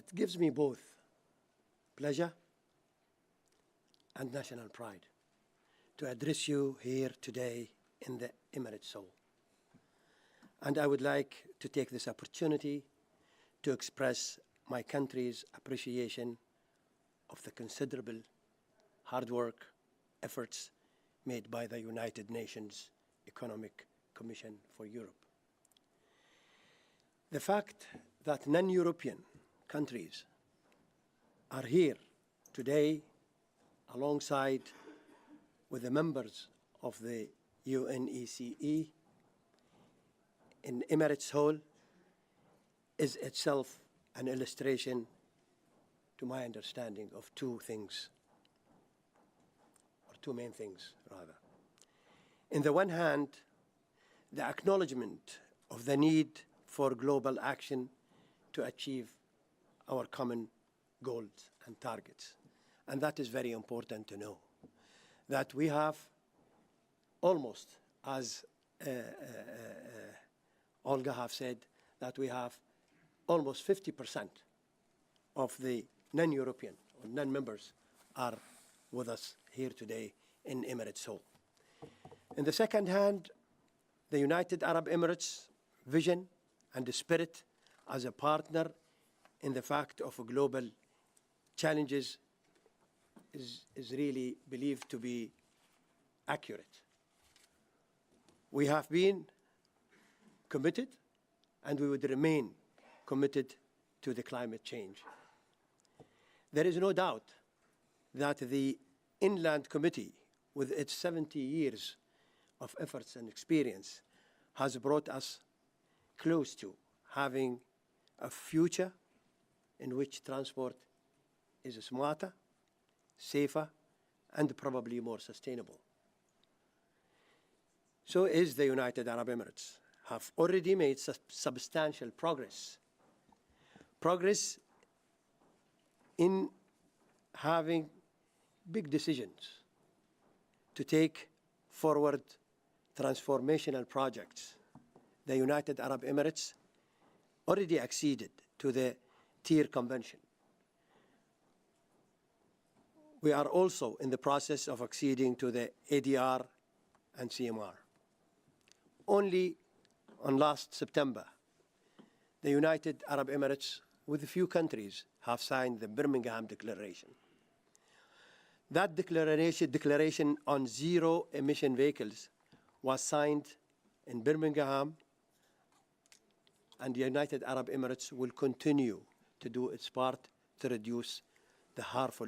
It gives me both pleasure and national pride to address you here today in the Emirate Soul. And I would like to take this opportunity to express my country's appreciation of the considerable hard work, efforts made by the United Nations Economic Commission for Europe. The fact that non-European countries are here today alongside with the members of the UNECE in Emirates Hall is itself an illustration, to my understanding, of two things, or two main things, rather. In the one hand, the acknowledgement of the need for global action to achieve our common goals and targets. And that is very important to know, that we have almost, as Olga have said, that we have almost 50% of the non-European or non-members are with us here today in Emirates Hall. In the second hand, the United Arab Emirates' vision and the spirit as a partner in the fact of global challenges is really believed to be accurate. We have been committed, and we would remain committed to the climate change. There is no doubt that the Inland Committee, with its 70 years of efforts and experience, has brought us close to having a future in which transport is smarter, safer, and probably more sustainable. So is the United Arab Emirates, have already made substantial progress. Progress in having big decisions to take forward transformational projects. The United Arab Emirates already acceded to the Tier Convention. We are also in the process of acceding to the ADR and CMR. Only on last September, the United Arab Emirates, with a few countries, have signed the Birmingham Declaration. That declaration on zero-emission vehicles was signed in Birmingham, and the United Arab Emirates will continue to do its part to reduce the harmful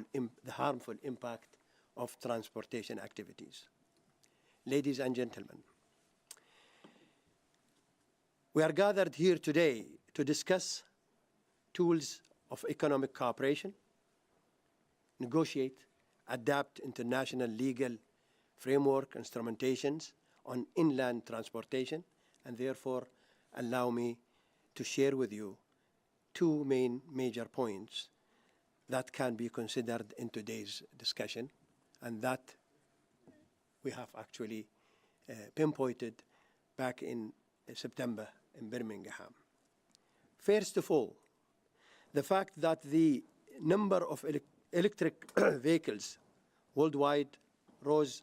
impact of transportation activities. Ladies and gentlemen, we are gathered here today to discuss tools of economic cooperation, negotiate, adapt international legal framework instrumentations on inland transportation, and therefore allow me to share with you two major points that can be considered in today's discussion, and that we have actually pinpointed back in September in Birmingham. First of all, the fact that the number of electric vehicles worldwide rose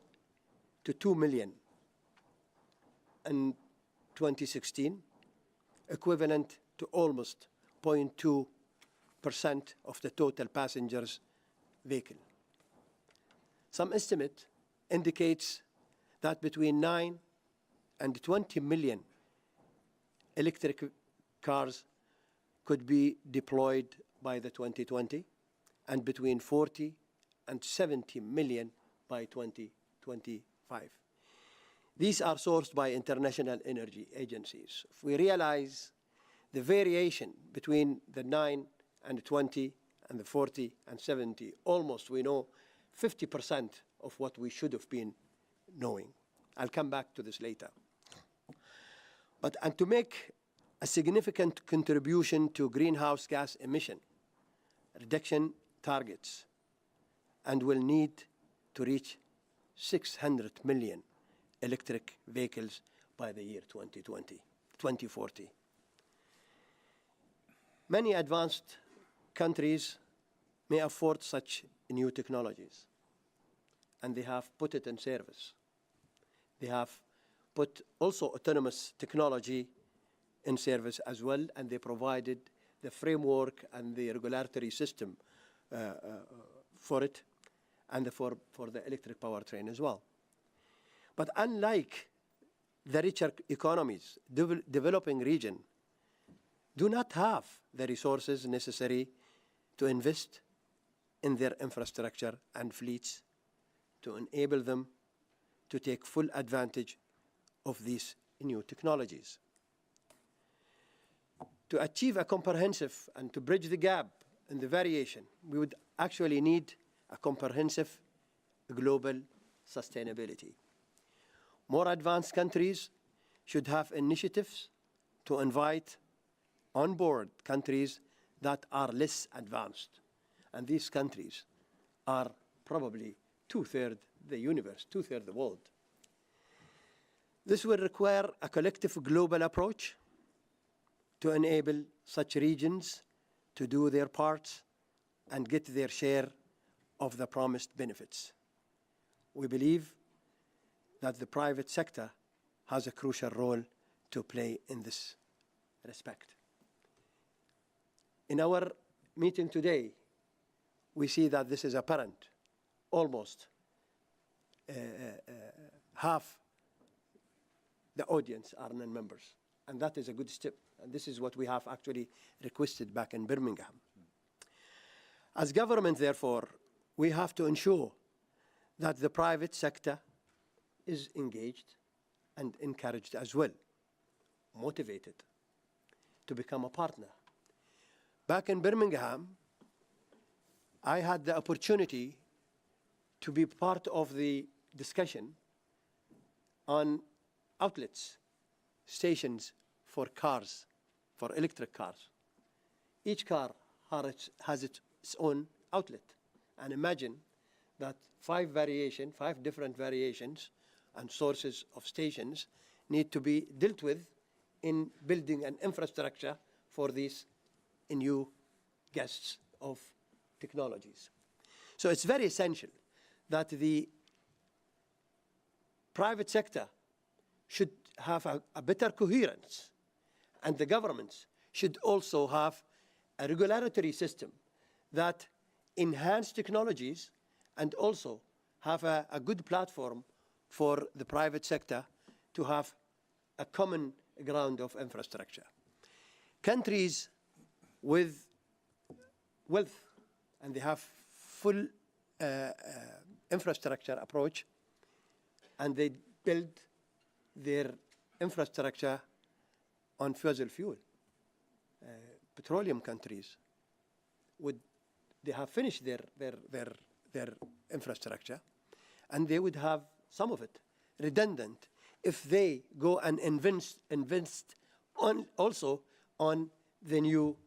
to 2 million in 2016, equivalent to almost 0.2% of the total passengers vehicle. Some estimate indicates that between 9 and 20 million electric cars could be deployed by the 2020, and between 40 and 70 million by 2025. These are sourced by international energy agencies. If we realize the variation between the 9 and the 20 and the 40 and 70, almost we know 50% of what we should have been knowing. I'll come back to this later. And to make a significant contribution to greenhouse gas emission reduction targets, and will need to reach 600 million electric vehicles by the year 2040. Many advanced countries may afford such new technologies, and they have put it in service. They have put also autonomous technology in service as well, and they provided the framework and the regulatory system for it, and for the electric powertrain as well. But unlike the richer economies, developing region do not have the resources necessary to invest in their infrastructure and fleets to enable them to take full advantage of these new technologies. To achieve a comprehensive and to bridge the gap in the variation, we would actually need a comprehensive global sustainability. More advanced countries should have initiatives to invite on board countries that are less advanced. And these countries are probably two-thirds the universe, two-thirds the world. This will require a collective global approach to enable such regions to do their parts and get their share of the promised benefits. We believe that the private sector has a crucial role to play in this respect. In our meeting today, we see that this is apparent. Almost half the audience are non-members, and that is a good step. And this is what we have actually requested back in Birmingham. As government, therefore, we have to ensure that the private sector is engaged and encouraged as well, motivated to become a partner. Back in Birmingham, I had the opportunity to be part of the discussion on outlets, stations for cars, for electric cars. Each car has its own outlet. And imagine that five different variations and sources of stations need to be dealt with in building an infrastructure for these new guests of technologies. So it's very essential that the private sector should have a better coherence, and the governments should also have a regulatory system that enhance technologies and also have a good platform for the private sector to have a common ground of infrastructure. Countries with wealth and they have full infrastructure approach, and they build their infrastructure on fossil fuel. Petroleum countries they have finished their infrastructure, and they would have some of it redundant if they go and invest also on the new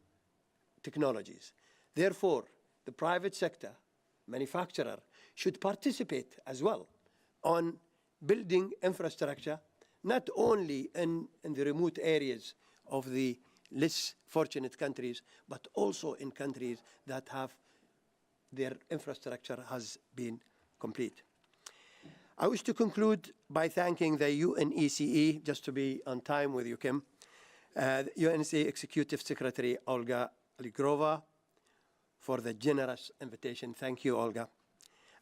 technologies. Therefore, the private sector, manufacturer, should participate as well on building infrastructure, not only in the remote areas of the less fortunate countries, but also in countries that have their infrastructure has been complete. I wish to conclude by thanking the UNECE, just to be on time with you, Kim, UNECE Executive Secretary Olga Ligrova, for the generous invitation. Thank you, Olga.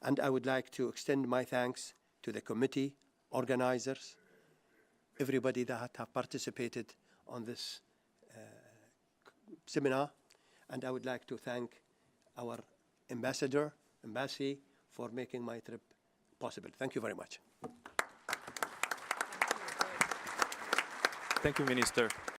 And I would like to extend my thanks to the committee, organizers, everybody that have participated on this seminar. And I would like to thank our embassy, for making my trip possible. Thank you very much. Thank you, Minister.